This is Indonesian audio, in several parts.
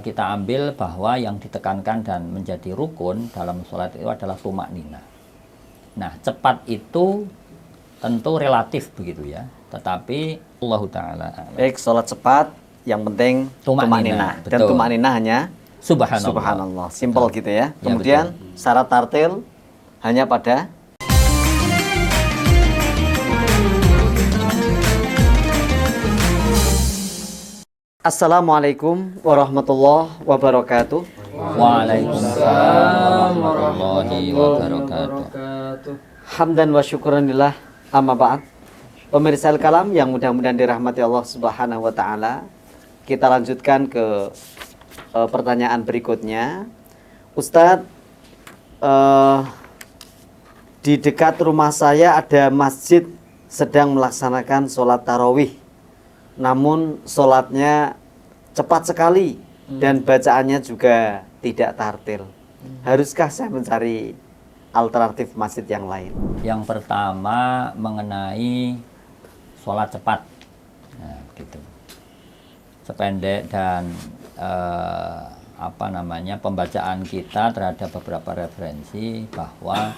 Kita ambil bahwa yang ditekankan dan menjadi rukun dalam sholat itu adalah tumak nina. Nah, cepat itu tentu relatif begitu ya. Tetapi Allah Ta'ala baik, sholat cepat yang penting tumak nina. Dan tumak nina hanya subhanallah. Simpel gitu ya. Kemudian ya, syarat tartil hanya pada Assalamualaikum warahmatullahi wabarakatuh. Waalaikumsalam warahmatullahi wabarakatuh. Hamdan wa syukuranillah, amma ba'd. Pemirsa Al-Kalam yang mudah-mudahan dirahmati Allah Subhanahu wa taala. Kita lanjutkan ke pertanyaan berikutnya. Ustadz, di dekat rumah saya ada masjid sedang melaksanakan sholat tarawih. Namun sholatnya cepat sekali dan bacaannya juga tidak tartil. Haruskah saya mencari alternatif masjid yang lain? Yang pertama mengenai sholat cepat, nah, gitu. Sependek dan pembacaan kita terhadap beberapa referensi bahwa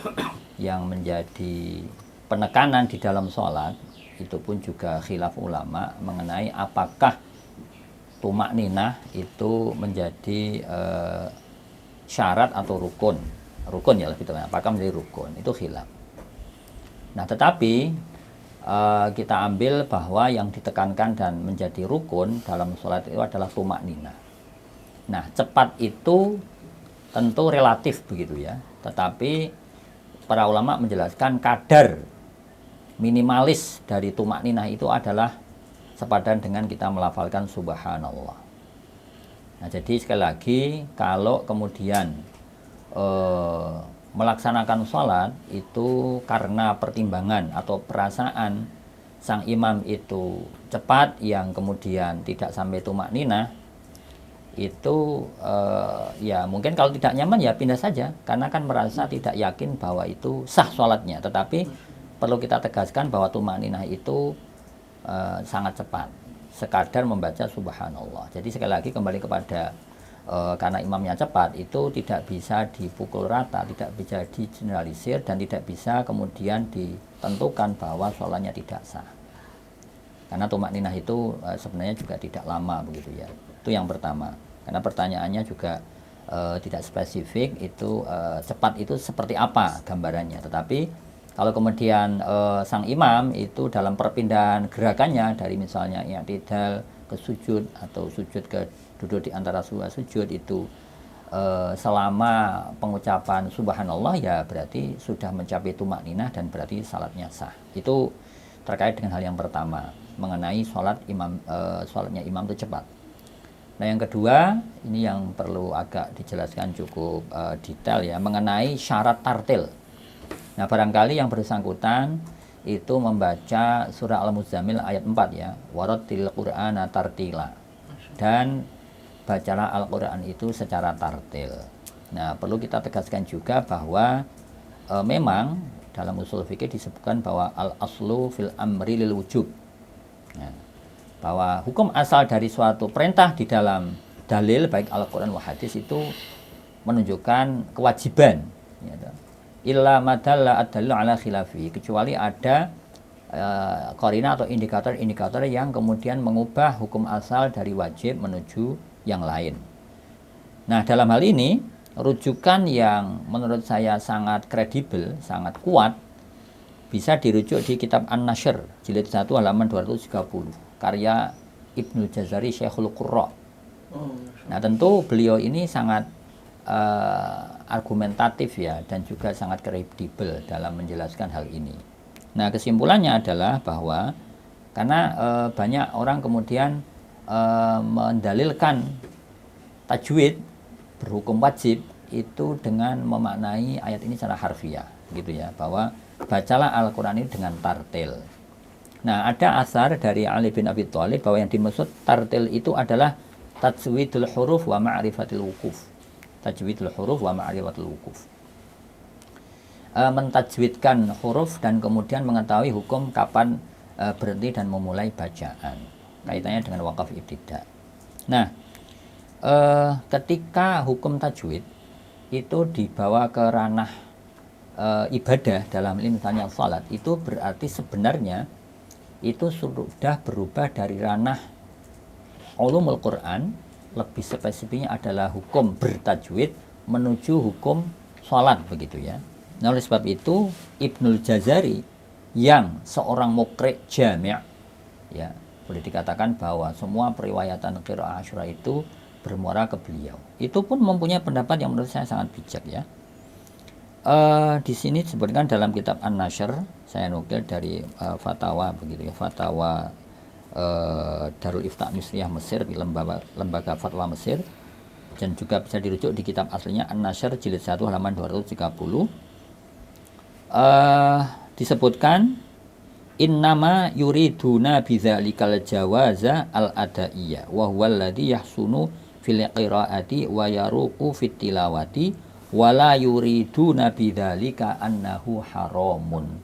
yang menjadi penekanan di dalam sholat itu pun juga khilaf ulama mengenai apakah tumak ninah itu menjadi syarat atau rukun ya lebih tepatnya, apakah menjadi rukun, itu khilaf. Nah, tetapi kita ambil bahwa yang ditekankan dan menjadi rukun dalam sholat itu adalah tumak ninah. Nah, cepat itu tentu relatif begitu ya, tetapi para ulama menjelaskan kadar minimalis dari tumak ninah itu adalah sepadan dengan kita melafalkan subhanallah. Nah, jadi sekali lagi kalau kemudian melaksanakan sholat itu karena pertimbangan atau perasaan sang imam itu cepat yang kemudian tidak sampai tumak ninah, itu ya mungkin kalau tidak nyaman ya pindah saja, karena kan merasa tidak yakin bahwa itu sah sholatnya. Tetapi perlu kita tegaskan bahwa tumak ninah itu sangat cepat, sekadar membaca subhanallah. Jadi sekali lagi kembali kepada karena imamnya cepat, itu tidak bisa dipukul rata, tidak bisa digeneralisir, dan tidak bisa kemudian ditentukan bahwa sholatnya tidak sah. Karena tumak ninah itu sebenarnya juga tidak lama begitu ya. Itu yang pertama. Karena pertanyaannya juga tidak spesifik, itu cepat itu seperti apa gambarannya. Tetapi kalau kemudian sang imam itu dalam perpindahan gerakannya dari misalnya i'tidal ke sujud atau sujud ke duduk di antara sujud itu selama pengucapan subhanallah, ya berarti sudah mencapai tumak ninah dan berarti salatnya sah. Itu terkait dengan hal yang pertama mengenai sholatnya imam itu cepat. Nah, yang kedua ini yang perlu agak dijelaskan cukup detail ya, mengenai syarat tartil. Nah, barangkali yang bersangkutan itu membaca surah Al-Muzammil ayat 4 ya, warattil Qur'ana tartila, dan bacalah Al-Quran itu secara tartil. Nah, perlu kita tegaskan juga bahwa memang dalam usul fikih disebutkan bahwa al-aslu fil amri lil wujub, nah, bahwa hukum asal dari suatu perintah di dalam dalil baik Al-Quran wa hadis itu menunjukkan kewajiban ya, illa madalla ad-dalil ala khilafi, kecuali ada qarina atau indikator-indikator yang kemudian mengubah hukum asal dari wajib menuju yang lain. Nah, dalam hal ini rujukan yang menurut saya sangat kredibel, sangat kuat, bisa dirujuk di kitab An-Nashr jilid 1 halaman 230 karya Ibnu Jazari Syekhul Qurra. Nah, tentu beliau ini sangat argumentatif ya, dan juga sangat kredibel dalam menjelaskan hal ini. Nah, kesimpulannya adalah bahwa karena banyak orang kemudian mendalilkan tajwid berhukum wajib itu dengan memaknai ayat ini secara harfiah gitu ya, bahwa bacalah Al-Quran ini dengan tartil. Nah, ada asar dari Ali bin Abi Thalib bahwa yang dimaksud tartil itu adalah tajwidul huruf wa ma'rifatil wukuf. Tajwidul huruf wa ma'rifatul wukuf, mentajwidkan huruf dan kemudian mengetahui hukum kapan berhenti dan memulai bacaan, kaitannya dengan wakaf ibtida. Nah, ketika hukum tajwid itu dibawa ke ranah ibadah dalam misalnya salat, itu berarti sebenarnya itu sudah berubah dari ranah ulumul Quran, lebih spesifiknya adalah hukum bertajwid menuju hukum salat begitu ya. Nah, oleh sebab itu Ibnul Jazari yang seorang mukri' jami' ya, boleh dikatakan bahwa semua periwayatan qiraah Asyura itu bermuara ke beliau. Itu pun mempunyai pendapat yang menurut saya sangat bijak ya. Di sini disebutkan dalam kitab An-Nashr, saya nukil dari fatwa begitu ya, fatwa Darul Ifta Misriyah Mesir, di lembaga fatwa Mesir, dan juga bisa dirujuk di kitab aslinya An-Nashr jilid 1 halaman 230. Disebutkan innama yuriduna bidzalikal jawaza al-adaiyya wa huwa alladhi yahsunu fil qiraati wa yaruqu fit tilawati wala yuriduna bidzalika annahu haramun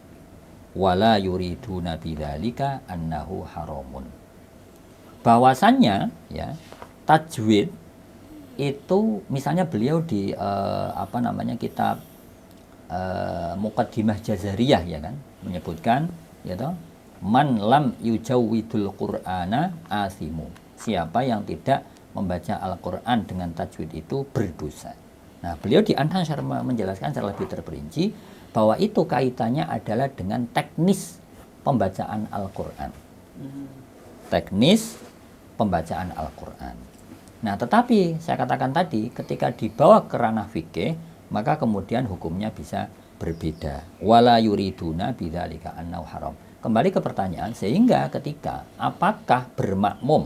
wala yuriduna bidzalika annahu haramun. Bahwasannya ya, tajwid itu misalnya beliau di kitab Muqaddimah Jazariyah ya kan, menyebutkan ya toh, man lam yujawwidul qur'ana asimu, siapa yang tidak membaca Al-Qur'an dengan tajwid itu berdosa. Nah, beliau di An-Nashr menjelaskan secara lebih terperinci bahwa itu kaitannya adalah dengan teknis pembacaan Al-Qur'an. Teknis pembacaan Al-Qur'an. Nah, tetapi saya katakan tadi, ketika dibawa ke ranah fikih, maka kemudian hukumnya bisa berbeda. Wala yuriduna bidzalika annahu haram. Kembali ke pertanyaan, sehingga ketika apakah bermakmum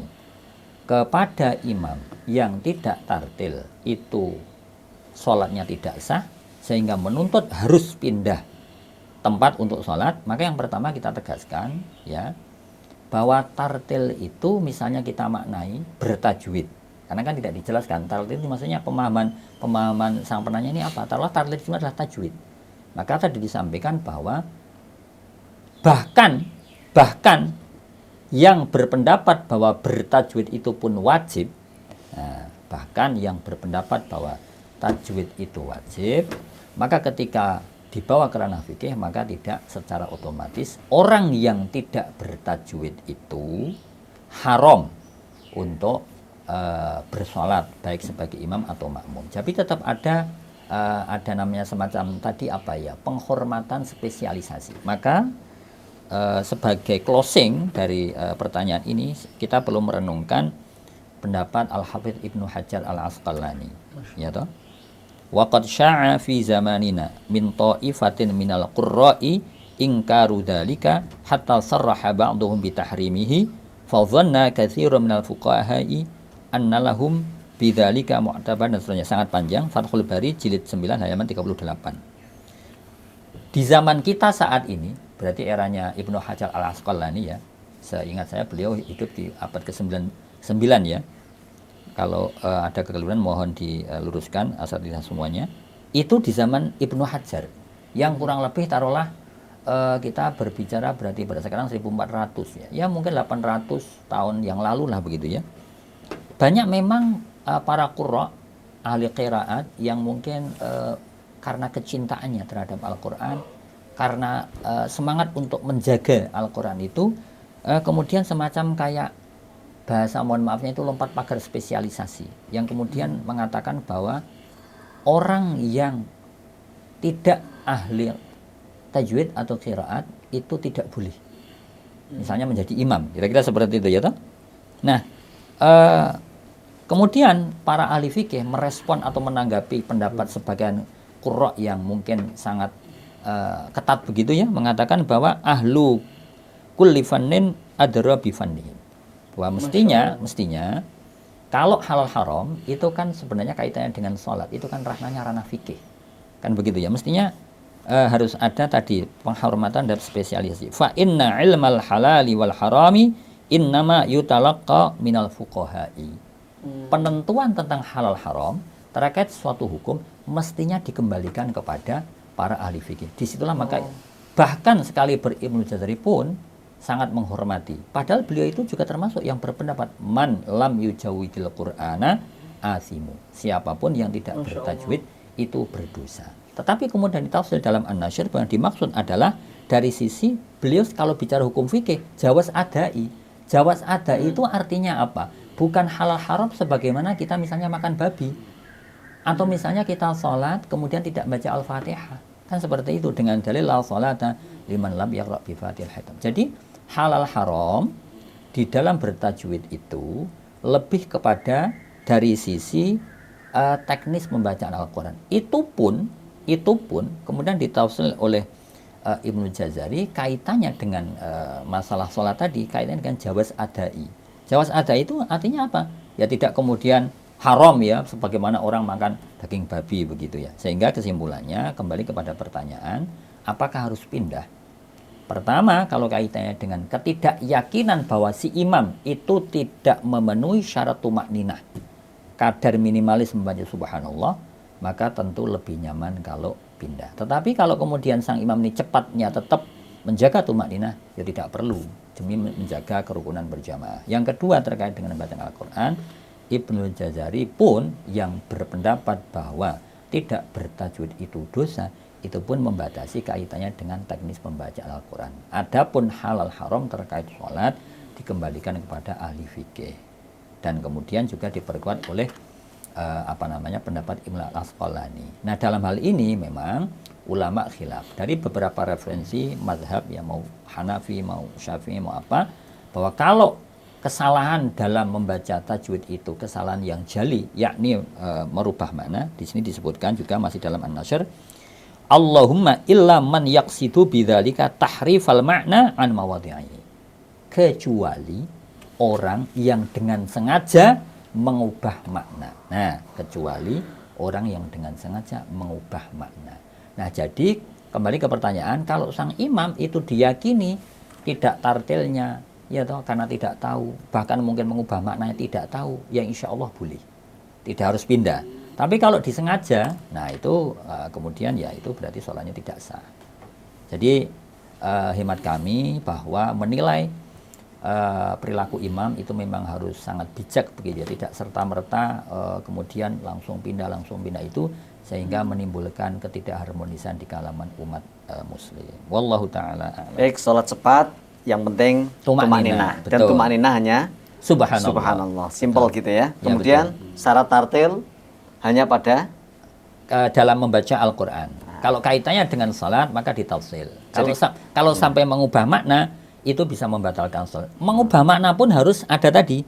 kepada imam yang tidak tartil itu sholatnya tidak sah, sehingga menuntut harus pindah tempat untuk sholat, maka yang pertama kita tegaskan ya, bahwa tartil itu misalnya kita maknai bertajwid, karena kan tidak dijelaskan tartil itu maksudnya pemahaman sang penanya ini apa. Taruhlah tartil itu adalah tajwid, maka tadi disampaikan bahwa bahkan yang berpendapat bahwa bertajwid itu pun wajib, bahkan yang berpendapat bahwa tajwid itu wajib, maka ketika dibawa ke ranah fikih, maka tidak secara otomatis orang yang tidak bertajwid itu haram untuk bersolat baik sebagai imam atau makmum. Tapi tetap ada namanya semacam tadi penghormatan spesialisasi. Maka sebagai closing dari pertanyaan ini, kita perlu merenungkan pendapat Al-Hafidz Ibnu Hajar Al-Asqalani, ya toh. Waqad sya'a fi zamanina min ta'ifatin minal qurra'i inkaru dzalika hatta sarraha ba'dhum bi tahrimihi fa dhanna katsirun minal fuqaha'i anna lahum bidzalika mu'tabar, dan seterusnya. Sangat panjang. Fathul Bari jilid 9 halaman 38. Di zaman kita saat ini, berarti eranya Ibnu Hajar Al-Asqalani ya. Seingat saya beliau hidup di abad ke-9 ya. Kalau ada kekeliruan mohon diluruskan asatidz semuanya. Itu di zaman Ibnu Hajar, yang kurang lebih taruhlah kita berbicara berarti pada sekarang 1400 ya. Ya mungkin 800 tahun yang lalu lah begitu ya. Banyak memang para qurra, ahli qiraat yang mungkin karena kecintaannya terhadap Al-Qur'an, karena semangat untuk menjaga Al-Qur'an itu, kemudian semacam kayak bahasa mohon maafnya itu lompat pagar spesialisasi, yang kemudian mengatakan bahwa orang yang tidak ahli tajwid atau qiraat itu tidak boleh misalnya menjadi imam, kira-kira seperti itu ya toh. Nah, kemudian para ahli fikih merespon atau menanggapi pendapat sebagian qurra yang mungkin sangat ketat begitu ya, mengatakan bahwa ahlu kulli fannin adra bi fannihi, bahwa mestinya kalau halal haram itu kan sebenarnya kaitannya dengan sholat, itu kan ranah fikih, kan begitu ya. Mestinya harus ada tadi penghormatan dan spesialisasi. Fa inna ilmal halali wal harami innama yutalaqqa minal fuqaha'i. Penentuan tentang halal haram terkait suatu hukum mestinya dikembalikan kepada para ahli fikih. Disitulah maka bahkan sekali Ibnu Jazari pun sangat menghormati. Padahal beliau itu juga termasuk yang berpendapat man lam yujawidil Qur'ana asimu. Siapapun yang tidak bertajwid itu berdosa. Tetapi kemudian ditafsir dalam An-Nasyr bahwa dimaksud adalah dari sisi beliau kalau bicara hukum fikih jawaz adai. Jawaz adai itu artinya apa? Bukan halal haram sebagaimana kita misalnya makan babi. Atau misalnya kita sholat kemudian tidak baca Al-Fatihah. Kan seperti itu dengan dalil la sholata liman lam yaqra bi Fatihil Kitab. Jadi halal haram di dalam bertajwid itu lebih kepada dari sisi teknis pembacaan Al-Qur'an. Itu pun kemudian ditafsir oleh Ibnu Jazari kaitannya dengan masalah sholat tadi, kaitannya dengan jawaz adai. Jawaz adai itu artinya apa? Ya tidak kemudian haram ya, sebagaimana orang makan daging babi begitu ya. Sehingga kesimpulannya kembali kepada pertanyaan, apakah harus pindah? Pertama, kalau kaitannya dengan ketidakyakinan bahwa si imam itu tidak memenuhi syarat tumakninah, kadar minimalis membaca subhanallah, maka tentu lebih nyaman kalau pindah. Tetapi kalau kemudian sang imam ini cepatnya tetap menjaga tumakninah, ya tidak perlu demi menjaga kerukunan berjamaah. Yang kedua terkait dengan bacaan Al-Quran, Ibnu Jazari pun yang berpendapat bahwa tidak bertajwid itu dosa, itu pun membatasi kaitannya dengan teknis pembacaan Al-Quran. Adapun halal haram terkait sholat dikembalikan kepada ahli fikih dan kemudian juga diperkuat oleh pendapat Ibnu Al-Asqalani. Nah dalam hal ini memang ulama khilaf dari beberapa referensi mazhab ya, mau Hanafi mau Syafi'i mau apa, bahwa kalau kesalahan dalam membaca tajwid itu kesalahan yang jali, yakni merubah makna. Di sini disebutkan juga masih dalam An-Nasyr, Allahumma illa man yaqsidu bidzalika tahrifal ma'na an mawadhi'i. Kecuali orang yang dengan sengaja mengubah makna. Nah, kecuali orang yang dengan sengaja mengubah makna. Nah, jadi kembali ke pertanyaan, kalau sang imam itu diyakini tidak tartilnya, ya toh, karena tidak tahu, bahkan mungkin mengubah maknanya tidak tahu, ya insya Allah boleh, tidak harus pindah. Tapi kalau disengaja, nah itu kemudian ya itu berarti sholatnya tidak sah. Jadi hemat kami bahwa menilai perilaku imam itu memang harus sangat bijak begitu ya, tidak serta-merta kemudian langsung pindah itu, sehingga menimbulkan ketidakharmonisan di kalangan umat muslim. Wallahu ta'ala a'lam. Baik, sholat cepat yang penting tumakninah. Dan tumakninah hanya subhanallah. Simple gitu ya. Kemudian syarat tartil hanya pada dalam membaca Al-Quran. Kalau kaitannya dengan salat maka ditafsil. Kalau sampai mengubah makna itu bisa membatalkan salat. Mengubah makna pun harus ada tadi.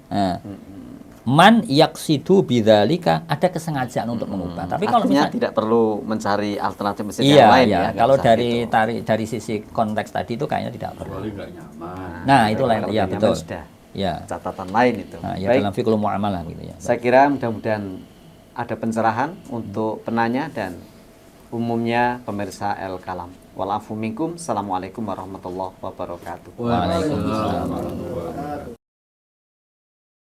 Man yaqsidu bidzalika, ada kesengajaan untuk mengubah. Tapi kalau misalnya tidak perlu mencari alternatif mesin yang lain ya. Kalau dari sisi konteks tadi itu kayaknya tidak perlu. Nah, itu lain ya betul. Sudah. Ya. Catatan lain itu. Nah, ya dalam fiqhul muamalah gitu ya. Saya kira mudah-mudahan ada pencerahan untuk penanya dan umumnya pemirsa El-Kalam. Walafu minkum. Assalamualaikum warahmatullahi wabarakatuh. Waalaikumsalam warahmatullahi wabarakatuh.